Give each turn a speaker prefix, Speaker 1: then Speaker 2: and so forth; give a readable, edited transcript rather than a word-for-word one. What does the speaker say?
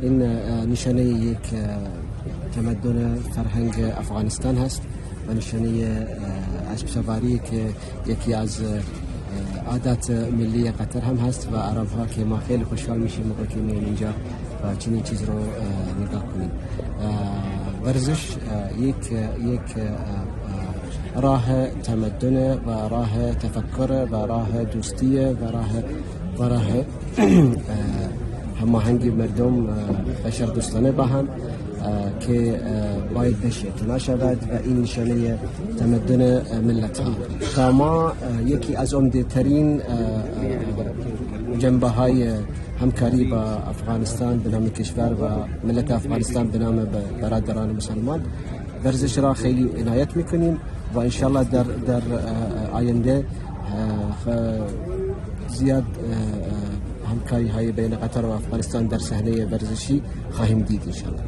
Speaker 1: این نشانه یک تمدن فرهنگ افغانستان هست و نشانه اسب سواری که یکی از عادات ملی قطر هم هست و عرب ها که ما خیلی خوشحال میشیم موقع که میایم اینجا و چنین چیز رو نگاه کنیم. ورزش یک راه تمدن و راه تفکر و راه دوستی و راه هماهنگی مردم بشر دوستانه با هم که باید بهش اعتنا شود و این نشانه تمدن ملت ها. تا ما یکی از عمده ترین جنبه های همکاری با افغانستان به نام کشور و ملت افغانستان به نام برادران مسلمان ورزش را خیلی عنایت میکنیم و انشالله در آینده زیاد همکاری های بین قطر و افغانستان در صحنه ورزشی خواهیم دید انشالله.